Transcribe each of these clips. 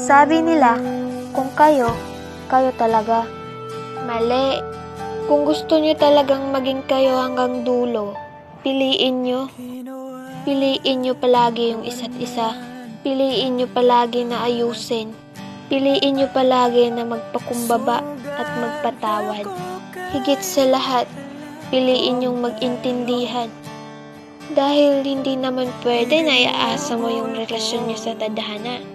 Sabi nila, kung kayo talaga. Mali. Kung gusto nyo talagang maging kayo hanggang dulo, piliin nyo. Piliin nyo palagi yung isa't isa. Piliin nyo palagi na ayusin. Piliin nyo palagi na magpakumbaba at magpatawad. Higit sa lahat, piliin nyong mag-intindihan. Dahil hindi naman pwede na iaasa mo yung relasyon nyo sa tadhana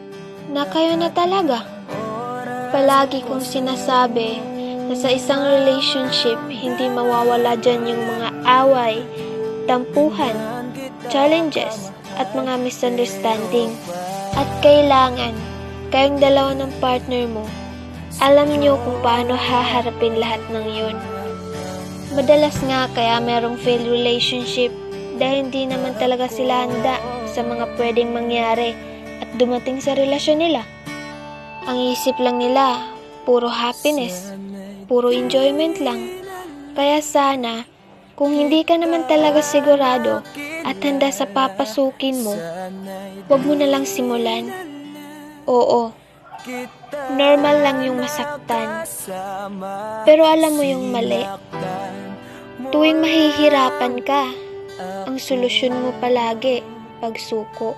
na kayo na talaga. Palagi kong sinasabi na sa isang relationship, hindi mawawala dyan yung mga away, tampuhan, challenges, at mga misunderstanding. At kailangan, kayong dalawa ng partner mo, alam nyo kung paano haharapin lahat ng yun. Madalas nga kaya merong failed relationship dahil hindi naman talaga sila handa sa mga pwedeng mangyari at dumating sa relasyon nila. Ang isip lang nila, puro happiness, puro enjoyment lang. Kaya sana, kung hindi ka naman talaga sigurado at handa sa papasukin mo, wag mo na lang simulan. Oo, normal lang yung masaktan. Pero alam mo yung mali. Tuwing mahihirapan ka, ang solusyon mo palagi, pagsuko.